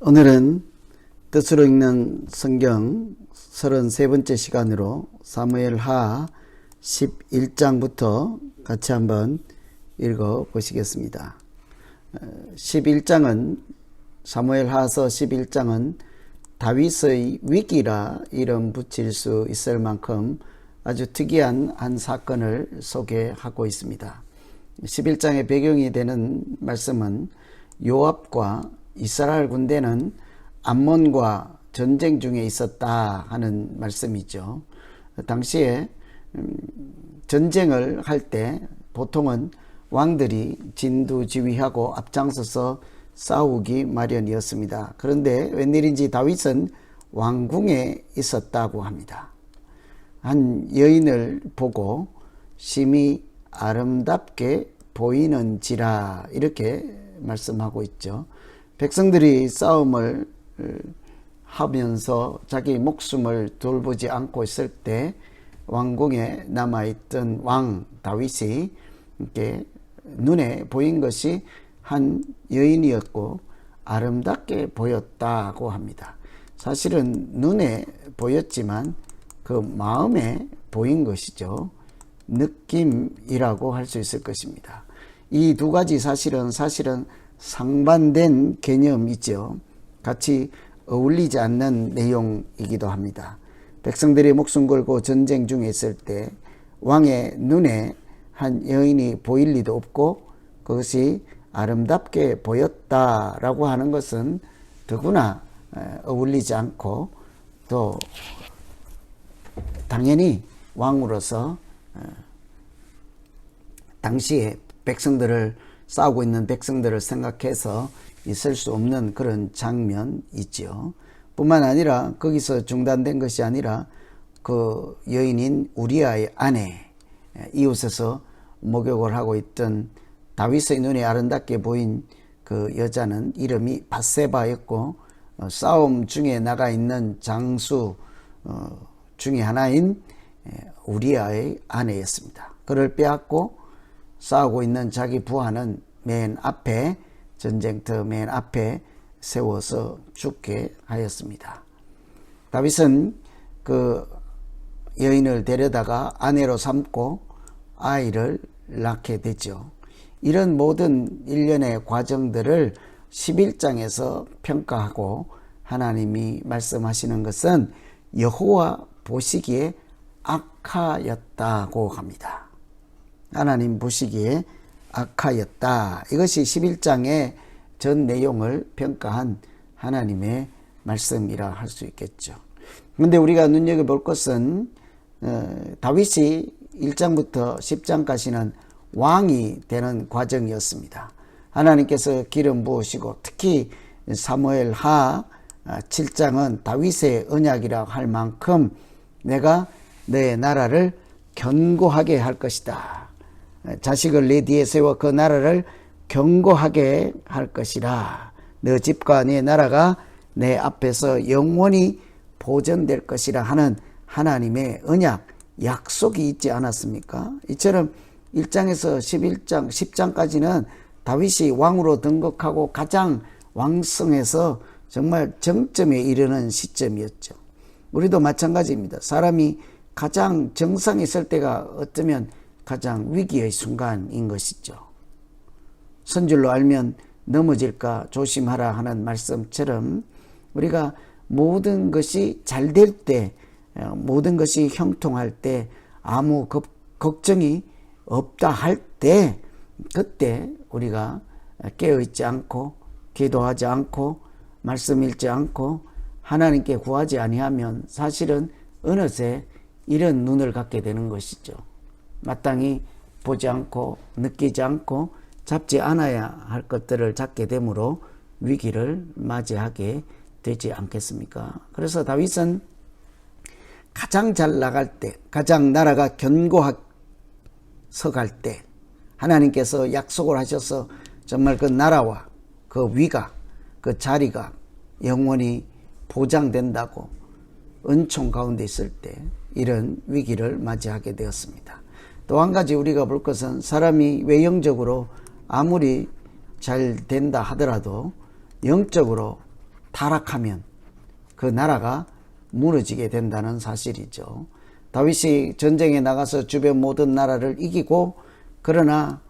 오늘은 뜻으로 읽는 성경 33번째 시간으로 사무엘하 11장부터 같이 한번 읽어 보시겠습니다. 11장은 사무엘하서 11장은 다윗의 위기라 이름 붙일 수 있을 만큼 아주 특이한 한 사건을 소개하고 있습니다. 11장의 배경이 되는 말씀은 요압과 이스라엘 군대는 암몬과 전쟁 중에 있었다 하는 말씀이죠. 당시에 전쟁을 할 때 보통은 왕들이 진두지휘하고 앞장서서 싸우기 마련이었습니다. 그런데 웬일인지 다윗은 왕궁에 있었다고 합니다. 한 여인을 보고 심히 아름답게 보이는지라 이렇게 말씀하고 있죠. 백성들이 싸움을 하면서 자기 목숨을 돌보지 않고 있을 때 왕궁에 남아있던 왕 다윗이 이렇게 눈에 보인 것이 한 여인이었고 아름답게 보였다고 합니다. 사실은 눈에 보였지만 그 마음에 보인 것이죠. 느낌이라고 할 수 있을 것입니다. 이 두 가지 사실은 상반된 개념이죠. 같이 어울리지 않는 내용이기도 합니다. 백성들이 목숨 걸고 전쟁 중에 있을 때 왕의 눈에 한 여인이 보일 리도 없고 그것이 아름답게 보였다라고 하는 것은 더구나 어울리지 않고 또 당연히 왕으로서 당시에 싸우고 있는 백성들을 생각해서 있을 수 없는 그런 장면이지요. 뿐만 아니라 거기서 중단된 것이 아니라 그 여인인 우리아의 아내, 이웃에서 목욕을 하고 있던 다윗의 눈에 아름답게 보인 그 여자는 이름이 밧세바였고 싸움 중에 나가 있는 장수 중에 하나인 우리아의 아내였습니다. 그를 빼앗고 싸우고 있는 자기 부하는 맨 앞에 전쟁터 맨 앞에 세워서 죽게 하였습니다. 다윗은 그 여인을 데려다가 아내로 삼고 아이를 낳게 되죠. 이런 모든 일련의 과정들을 11장에서 평가하고 하나님이 말씀하시는 것은 여호와 보시기에 악하였다고 합니다. 하나님 보시기에 악하였다. 이것이 11장의 전 내용을 평가한 하나님의 말씀이라 할 수 있겠죠. 그런데 우리가 눈여겨볼 것은 다윗이 1장부터 10장까지는 왕이 되는 과정이었습니다. 하나님께서 기름 부으시고 특히 사무엘하 7장은 다윗의 언약이라 할 만큼 내가 내 나라를 견고하게 할 것이다. 자식을 내 뒤에 세워 그 나라를 견고하게 할 것이라. 너 집과 네 나라가 내 앞에서 영원히 보존될 것이라 하는 하나님의 언약, 약속이 있지 않았습니까? 이처럼 1장에서 11장, 10장까지는 다윗이 왕으로 등극하고 가장 왕성해서 정말 정점에 이르는 시점이었죠. 우리도 마찬가지입니다. 사람이 가장 정상에 있을 때가 어쩌면 가장 위기의 순간인 것이죠. 선줄로 알면 넘어질까 조심하라 하는 말씀처럼 우리가 모든 것이 잘 될 때, 모든 것이 형통할 때, 아무 걱정이 없다 할 때, 그때 우리가 깨어있지 않고 기도하지 않고 말씀 읽지 않고 하나님께 구하지 아니하면 사실은 어느새 이런 눈을 갖게 되는 것이죠. 마땅히 보지 않고 느끼지 않고 잡지 않아야 할 것들을 잡게 되므로 위기를 맞이하게 되지 않겠습니까? 그래서 다윗은 가장 잘 나갈 때, 가장 나라가 견고하게 서갈 때 하나님께서 약속을 하셔서 정말 그 나라와 그 위가, 그 자리가 영원히 보장된다고 은총 가운데 있을 때 이런 위기를 맞이하게 되었습니다. 또 한 가지 우리가 볼 것은 사람이 외형적으로 아무리 잘 된다 하더라도 영적으로 타락하면 그 나라가 무너지게 된다는 사실이죠. 다윗이 전쟁에 나가서 주변 모든 나라를 이기고 그러나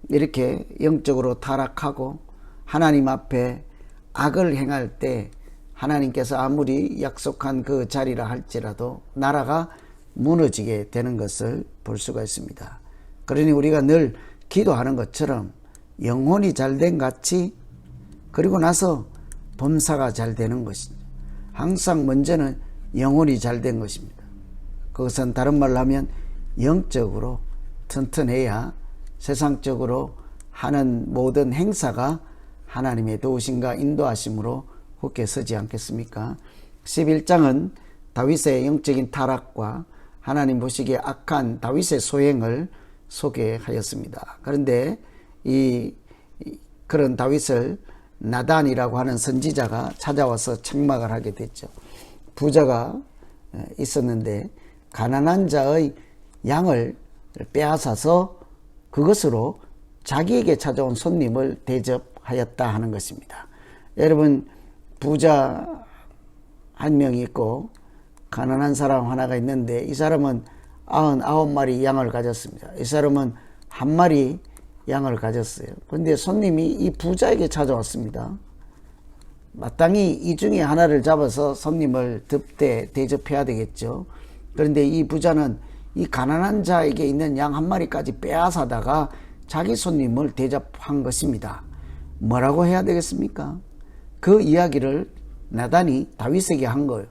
이렇게 영적으로 타락하고 하나님 앞에 악을 행할 때 하나님께서 아무리 약속한 그 자리라 할지라도 나라가 무너지게 되는 것을 볼 수가 있습니다. 그러니 우리가 늘 기도하는 것처럼 영혼이 잘된 같이 그리고 나서 범사가 잘 되는 것입니다. 항상 먼저는 영혼이 잘된 것입니다. 그것은 다른 말로 하면 영적으로 튼튼해야 세상적으로 하는 모든 행사가 하나님의 도우심과 인도하심으로 굳게 서지 않겠습니까? 11장은 다윗의 영적인 타락과 하나님 보시기에 악한 다윗의 소행을 소개하였습니다. 그런데 그런 다윗을 나단이라고 하는 선지자가 찾아와서 책망을 하게 됐죠. 부자가 있었는데 가난한 자의 양을 빼앗아서 그것으로 자기에게 찾아온 손님을 대접하였다 하는 것입니다. 여러분, 부자 한 명이 있고 가난한 사람 하나가 있는데 이 사람은 99마리 양을 가졌습니다. 이 사람은 한 마리 양을 가졌어요. 그런데 손님이 이 부자에게 찾아왔습니다. 마땅히 이 중에 하나를 잡아서 손님을 대접해야 되겠죠. 그런데 이 부자는 이 가난한 자에게 있는 양 한 마리까지 빼앗아다가 자기 손님을 대접한 것입니다. 뭐라고 해야 되겠습니까? 그 이야기를 나단이 다윗에게 한 거예요.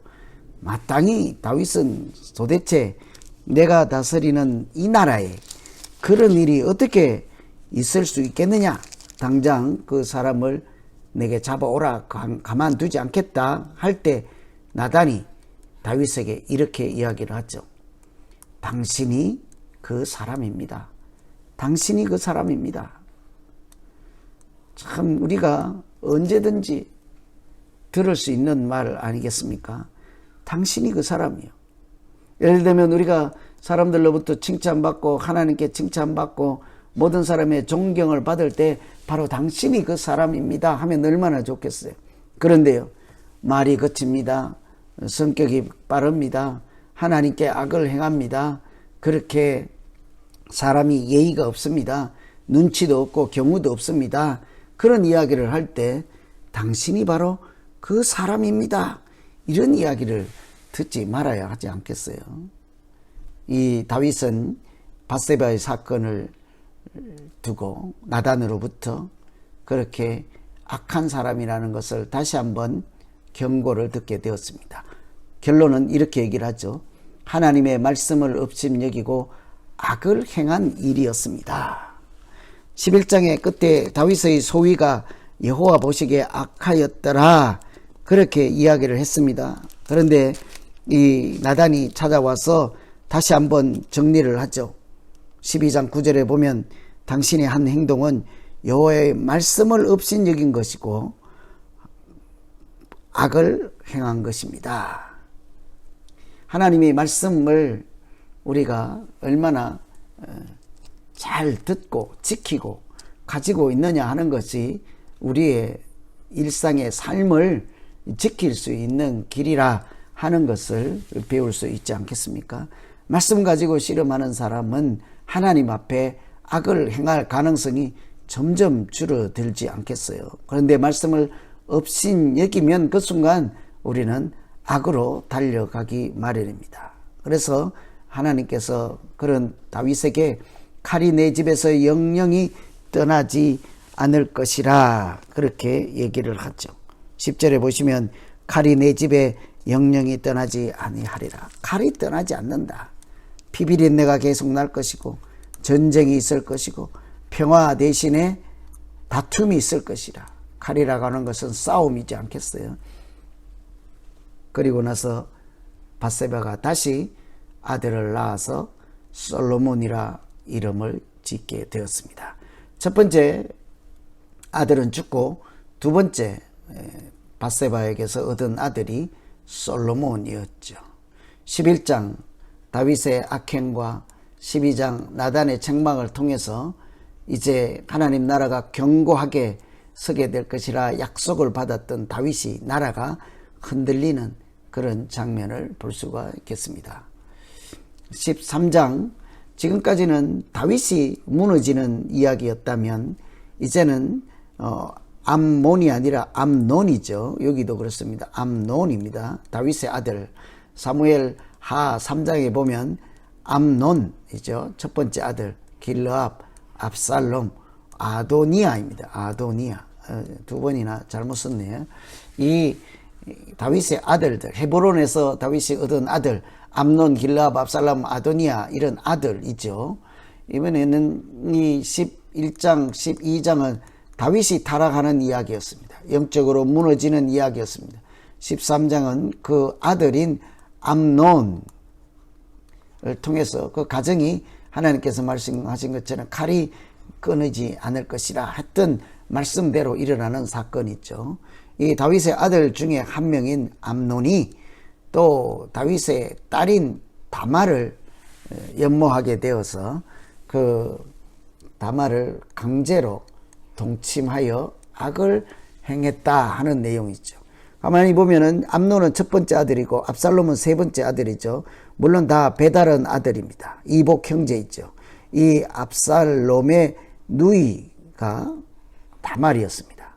마땅히 다윗은 도대체 내가 다스리는 이 나라에 그런 일이 어떻게 있을 수 있겠느냐? 당장 그 사람을 내게 잡아오라, 가만두지 않겠다 할 때 나단이 다윗에게 이렇게 이야기를 하죠. 당신이 그 사람입니다. 당신이 그 사람입니다. 참 우리가 언제든지 들을 수 있는 말 아니겠습니까? 당신이 그 사람이요. 예를 들면 우리가 사람들로부터 칭찬받고 하나님께 칭찬받고 모든 사람의 존경을 받을 때 바로 당신이 그 사람입니다 하면 얼마나 좋겠어요. 그런데요, 말이 거칩니다. 성격이 빠릅니다. 하나님께 악을 행합니다. 그렇게 사람이 예의가 없습니다. 눈치도 없고 경우도 없습니다. 그런 이야기를 할 때 당신이 바로 그 사람입니다. 이런 이야기를 듣지 말아야 하지 않겠어요. 이 다윗은 밧세바의 사건을 두고 나단으로부터 그렇게 악한 사람이라는 것을 다시 한번 경고를 듣게 되었습니다. 결론은 이렇게 얘기를 하죠. 하나님의 말씀을 업심여기고 악을 행한 일이었습니다. 11장의 끝에 다윗의 소위가 여호와 보시기에 악하였더라 그렇게 이야기를 했습니다. 그런데 이 나단이 찾아와서 다시 한번 정리를 하죠. 12장 9절에 보면 당신의 한 행동은 여호와의 말씀을 업신여긴 것이고 악을 행한 것입니다. 하나님의 말씀을 우리가 얼마나 잘 듣고 지키고 가지고 있느냐 하는 것이 우리의 일상의 삶을 지킬 수 있는 길이라 하는 것을 배울 수 있지 않겠습니까? 말씀 가지고 씨름하는 사람은 하나님 앞에 악을 행할 가능성이 점점 줄어들지 않겠어요. 그런데 말씀을 업신여기면 그 순간 우리는 악으로 달려가기 마련입니다. 그래서 하나님께서 그런 다윗에게 칼이 내 집에서 영영이 떠나지 않을 것이라 그렇게 얘기를 하죠. 10절에 보시면 칼이 내 집에 영영이 떠나지 아니하리라. 칼이 떠나지 않는다. 피비린내가 계속 날 것이고 전쟁이 있을 것이고 평화 대신에 다툼이 있을 것이라. 칼이라고 하는 것은 싸움이지 않겠어요? 그리고 나서 밧세바가 다시 아들을 낳아서 솔로몬이라 이름을 짓게 되었습니다. 첫 번째 아들은 죽고 두 번째 밧세바에게서 얻은 아들이 솔로몬이었죠. 11장 다윗의 악행과 12장 나단의 책망을 통해서 이제 하나님 나라가 견고하게 서게 될 것이라 약속을 받았던 다윗이 나라가 흔들리는 그런 장면을 볼 수가 있겠습니다. 13장, 지금까지는 다윗이 무너지는 이야기였다면 이제는 암몬이 아니라 암논이죠. 여기도 그렇습니다. 암논입니다. 다윗의 아들. 사무엘 하 3장에 보면 암논이죠. 첫 번째 아들 길르압, 압살롬, 아도니아입니다. 아도니아. 두 번이나 잘못 썼네요. 이 다윗의 아들들, 헤브론에서 다윗이 얻은 아들 암논, 길르압, 압살롬, 아도니아, 이런 아들이죠. 이번에는 이 11장, 12장은 다윗이 타락하는 이야기였습니다. 영적으로 무너지는 이야기였습니다. 13장은 그 아들인 암논을 통해서 그 가정이 하나님께서 말씀하신 것처럼 칼이 끊이지 않을 것이라 했던 말씀대로 일어나는 사건이죠. 이 다윗의 아들 중에 한 명인 암논이 또 다윗의 딸인 다말을 연모하게 되어서 그 다말을 강제로 동침하여 악을 행했다 하는 내용이죠. 가만히 보면은 암논은 첫 번째 아들이고 압살롬은 세 번째 아들이죠. 물론 다 배다른 아들입니다. 이복 형제이죠. 이 압살롬의 누이가 다말이었습니다.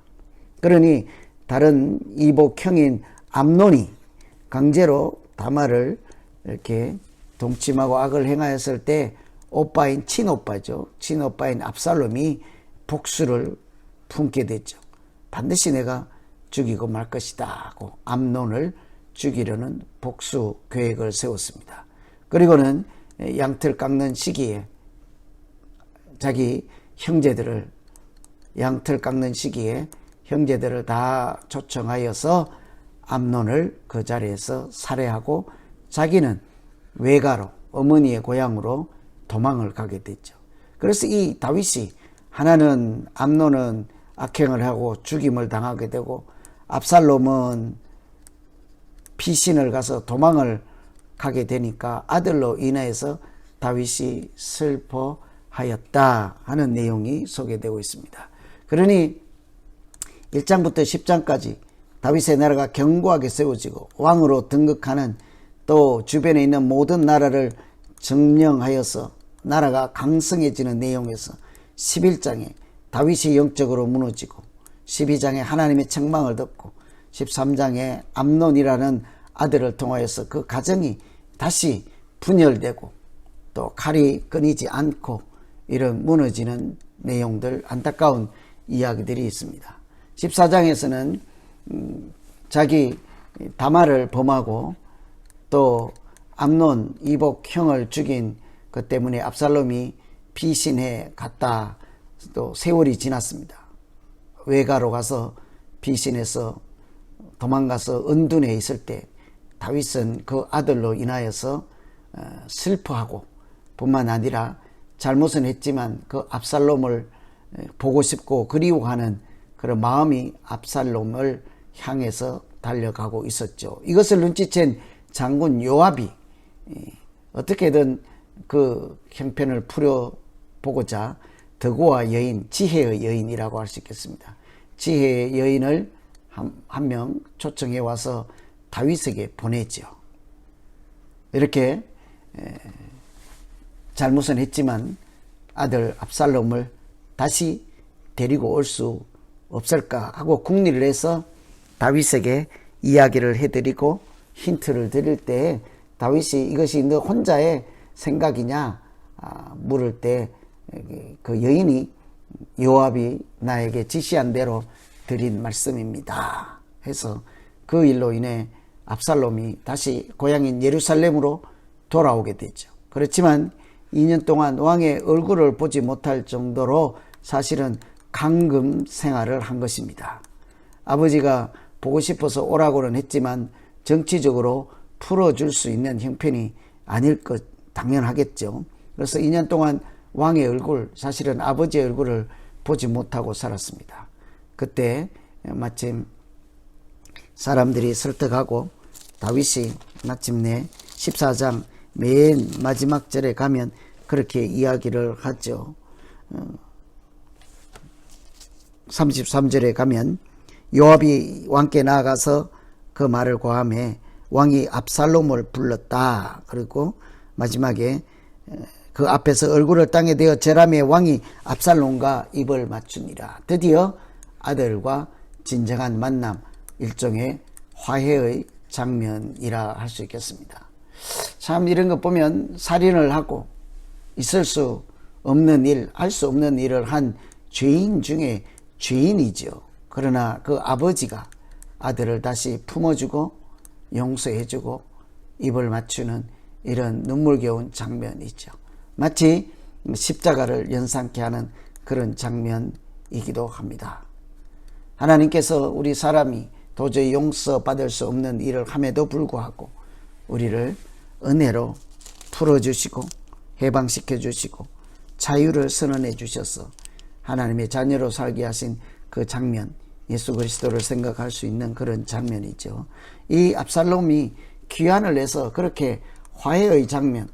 그러니 다른 이복 형인 암논이 강제로 다말을 이렇게 동침하고 악을 행하였을 때 오빠인 친오빠죠. 친오빠인 압살롬이 복수를 품게 됐죠. 반드시 내가 죽이고 말 것이다 하고 암논을 죽이려는 복수 계획을 세웠습니다. 그리고는 양털 깎는 시기에 자기 형제들을 양털 깎는 시기에 형제들을 다 초청하여서 암논을 그 자리에서 살해하고 자기는 외가로 어머니의 고향으로 도망을 가게 됐죠. 그래서 이 다윗이 하나는 암논은 악행을 하고 죽임을 당하게 되고 압살롬은 피신을 가서 도망을 가게 되니까 아들로 인해서 다윗이 슬퍼하였다 하는 내용이 소개되고 있습니다. 그러니 1장부터 10장까지 다윗의 나라가 견고하게 세워지고 왕으로 등극하는 또 주변에 있는 모든 나라를 점령하여서 나라가 강성해지는 내용에서 11장에 다윗이 영적으로 무너지고 12장에 하나님의 책망을 듣고 13장에 암논이라는 아들을 통하여서 그 가정이 다시 분열되고 또 칼이 끊이지 않고 이런 무너지는 내용들, 안타까운 이야기들이 있습니다. 14장에서는 자기 다말을 범하고 또 암논 이복 형을 죽인 것 때문에 압살롬이 피신해 갔다. 또 세월이 지났습니다. 외가로 가서 피신해서 도망가서 은둔해 있을 때 다윗은 그 아들로 인하여서 슬퍼하고 뿐만 아니라 잘못은 했지만 그 압살롬을 보고 싶고 그리워하는 그런 마음이 압살롬을 향해서 달려가고 있었죠. 이것을 눈치챈 장군 요압이 어떻게든 그 형편을 풀어보고자 덕호와 여인, 지혜의 여인이라고 할 수 있겠습니다. 지혜의 여인을 한 명 초청해 와서 다윗에게 보내죠. 이렇게 잘못은 했지만 아들 압살롬을 다시 데리고 올 수 없을까 하고 궁리를 해서 다윗에게 이야기를 해드리고 힌트를 드릴 때 다윗이 이것이 너 혼자의 생각이냐 물을 때 그 여인이 요압이 나에게 지시한 대로 드린 말씀입니다 해서 그 일로 인해 압살롬이 다시 고향인 예루살렘으로 돌아오게 되죠. 그렇지만 2년 동안 왕의 얼굴을 보지 못할 정도로 사실은 감금 생활을 한 것입니다. 아버지가 보고 싶어서 오라고는 했지만 정치적으로 풀어줄 수 있는 형편이 아닐 것 당연하겠죠. 그래서 2년 동안 왕의 얼굴, 사실은 아버지의 얼굴을 보지 못하고 살았습니다. 그때 마침 사람들이 설득하고 다윗이 마침내 14장 맨 마지막 절에 가면 그렇게 이야기를 하죠. 33절에 가면 요압이 왕께 나아가서 그 말을 고함해 왕이 압살롬을 불렀다. 그리고 마지막에 그 앞에서 얼굴을 땅에 대어 제라미의 왕이 압살롬과 입을 맞추니라. 드디어 아들과 진정한 만남, 일종의 화해의 장면이라 할 수 있겠습니다. 참 이런 거 보면 살인을 하고 있을 수 없는 일, 할 수 없는 일을 한 죄인 중에 죄인이죠. 그러나 그 아버지가 아들을 다시 품어주고 용서해주고 입을 맞추는 이런 눈물겨운 장면이죠. 마치 십자가를 연상케 하는 그런 장면이기도 합니다. 하나님께서 우리 사람이 도저히 용서받을 수 없는 일을 함에도 불구하고 우리를 은혜로 풀어주시고 해방시켜 주시고 자유를 선언해 주셔서 하나님의 자녀로 살게 하신 그 장면, 예수 그리스도를 생각할 수 있는 그런 장면이죠. 이 압살롬이 귀환을 해서 그렇게 화해의 장면,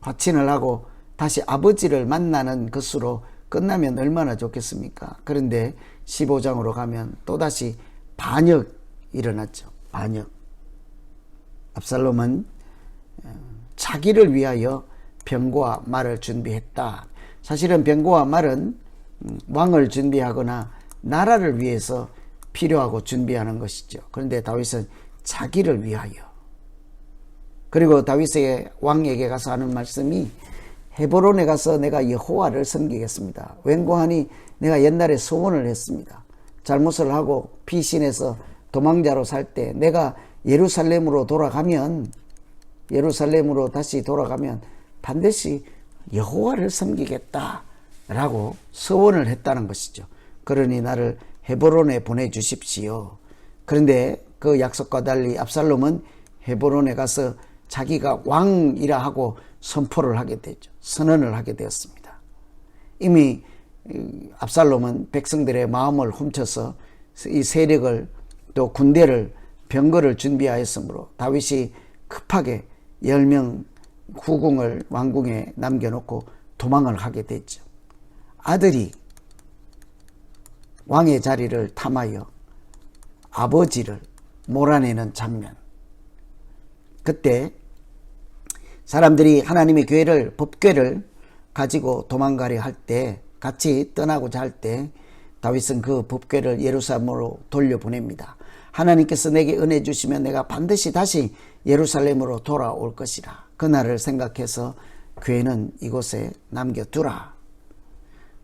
화친을 하고 다시 아버지를 만나는 것으로 끝나면 얼마나 좋겠습니까? 그런데 15장으로 가면 또다시 반역이 일어났죠. 반역. 압살롬은 자기를 위하여 병거와 말을 준비했다. 사실은 병거와 말은 왕을 준비하거나 나라를 위해서 필요하고 준비하는 것이죠. 그런데 다윗은 자기를 위하여. 그리고 다윗의 왕에게 가서 하는 말씀이 헤브론에 가서 내가 여호와를 섬기겠습니다. 웬고하니 내가 옛날에 소원을 했습니다. 잘못을 하고 피신해서 도망자로 살 때 내가 예루살렘으로 다시 돌아가면 반드시 여호와를 섬기겠다라고 서원을 했다는 것이죠. 그러니 나를 헤브론에 보내주십시오. 그런데 그 약속과 달리 압살롬은 헤브론에 가서 자기가 왕이라 하고 선포를 하게 되죠. 선언을 하게 되었습니다. 이미 압살롬은 백성들의 마음을 훔쳐서 이 세력을 또 군대를 병거를 준비하였으므로 다윗이 급하게 10명 후궁을 왕궁에 남겨놓고 도망을 하게 됐죠. 아들이 왕의 자리를 탐하여 아버지를 몰아내는 장면. 그때 사람들이 하나님의 교회를, 법궤를 가지고 도망가려 할 때, 같이 떠나고자 할 때 다윗은 그 법궤를 예루살렘으로 돌려보냅니다. 하나님께서 내게 은혜 주시면 내가 반드시 다시 예루살렘으로 돌아올 것이라. 그날을 생각해서 교회는 이곳에 남겨두라.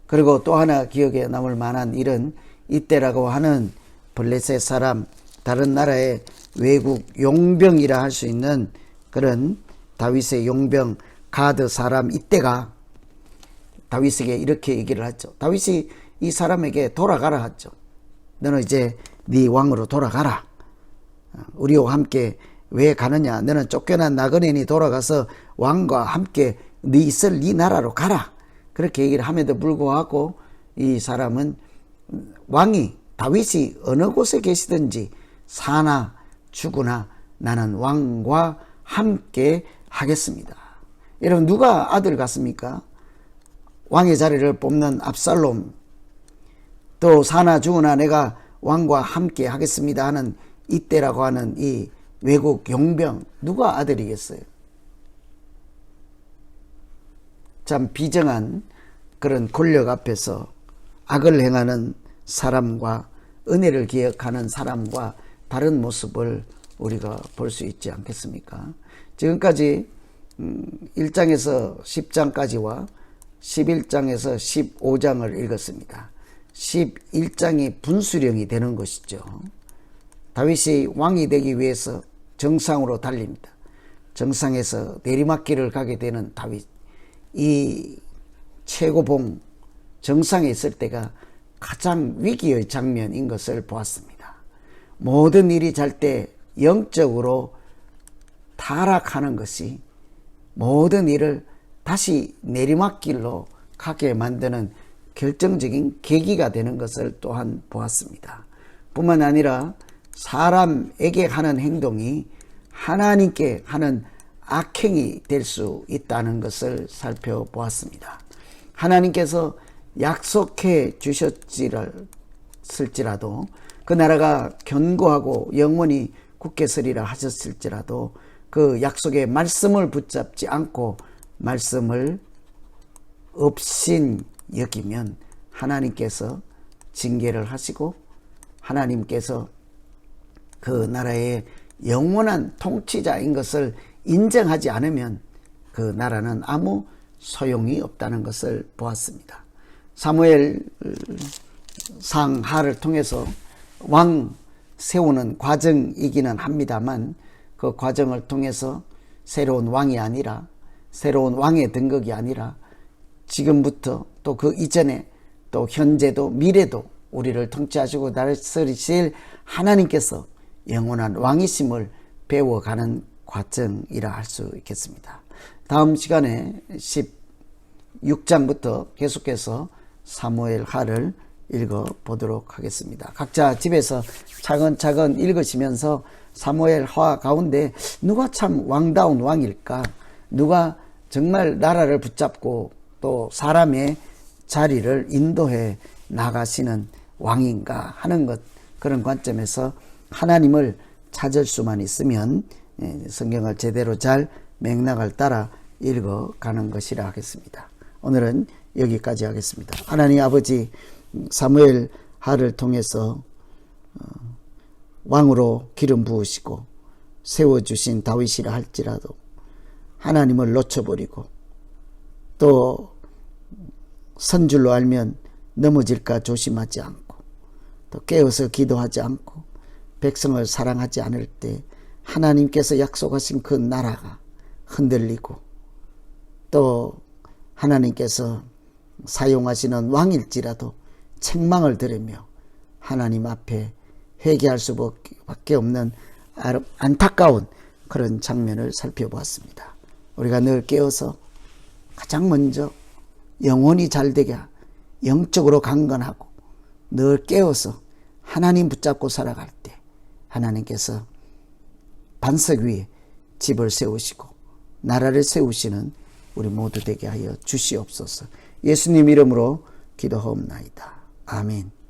그리고 또 하나 기억에 남을 만한 일은 이때라고 하는 블레셋 사람, 다른 나라의 외국 용병이라 할 수 있는 그런 다윗의 용병 가드 사람 이때가 다윗에게 이렇게 얘기를 하죠. 다윗이 이 사람에게 돌아가라 하죠. 너는 이제 네 왕으로 돌아가라. 우리와 함께 왜 가느냐? 너는 쫓겨난 나그네니 돌아가서 왕과 함께 있을 네 나라로 가라. 그렇게 얘기를 함에도 불구하고 이 사람은 왕이 다윗이 어느 곳에 계시든지 사나 죽으나 나는 왕과 함께 하겠습니다. 여러분 누가 아들 같습니까? 왕의 자리를 뽑는 압살롬, 또 사나 죽으나 내가 왕과 함께 하겠습니다 하는 이때라고 하는 이 외국 용병, 누가 아들이겠어요? 참 비정한 그런 권력 앞에서 악을 행하는 사람과 은혜를 기억하는 사람과 다른 모습을 우리가 볼 수 있지 않겠습니까? 지금까지 1장에서 10장까지와 11장에서 15장을 읽었습니다. 11장이 분수령이 되는 것이죠. 다윗이 왕이 되기 위해서 정상으로 달립니다. 정상에서 내리막길을 가게 되는 다윗. 이 최고봉 정상에 있을 때가 가장 위기의 장면인 것을 보았습니다. 모든 일이 잘 때 영적으로 타락하는 것이 모든 일을 다시 내리막길로 가게 만드는 결정적인 계기가 되는 것을 또한 보았습니다. 뿐만 아니라 사람에게 하는 행동이 하나님께 하는 악행이 될 수 있다는 것을 살펴보았습니다. 하나님께서 약속해 주셨을지라도 그 나라가 견고하고 영원히 굳게 서리라 하셨을지라도 그 약속의 말씀을 붙잡지 않고 말씀을 업신 여기면 하나님께서 징계를 하시고 하나님께서 그 나라의 영원한 통치자인 것을 인정하지 않으면 그 나라는 아무 소용이 없다는 것을 보았습니다. 사무엘 상하를 통해서 왕 세우는 과정이기는 합니다만 그 과정을 통해서 새로운 왕이 아니라 새로운 왕의 등극이 아니라 지금부터 또 그 이전에 또 현재도 미래도 우리를 통치하시고 다스리실 하나님께서 영원한 왕이심을 배워가는 과정이라 할 수 있겠습니다. 다음 시간에 16장부터 계속해서 사무엘 하를 읽어보도록 하겠습니다. 각자 집에서 차근차근 읽으시면서 사무엘 하 가운데 누가 참 왕다운 왕일까? 누가 정말 나라를 붙잡고 또 사람의 자리를 인도해 나가시는 왕인가 하는 것, 그런 관점에서 하나님을 찾을 수만 있으면 성경을 제대로 잘 맥락을 따라 읽어가는 것이라 하겠습니다. 오늘은 여기까지 하겠습니다. 하나님 아버지, 사무엘 하를 통해서 왕으로 기름 부으시고 세워주신 다윗이라 할지라도 하나님을 놓쳐버리고 또 선줄로 알면 넘어질까 조심하지 않고 또 깨어서 기도하지 않고 백성을 사랑하지 않을 때 하나님께서 약속하신 그 나라가 흔들리고 또 하나님께서 사용하시는 왕일지라도 책망을 들으며 하나님 앞에 회개할 수밖에 없는 안타까운 그런 장면을 살펴보았습니다. 우리가 늘 깨어서 가장 먼저 영혼이 잘되게 영적으로 강건하고 늘 깨어서 하나님 붙잡고 살아갈 때 하나님께서 반석 위에 집을 세우시고 나라를 세우시는 우리 모두 되게 하여 주시옵소서. 예수님 이름으로 기도하옵나이다. 아멘.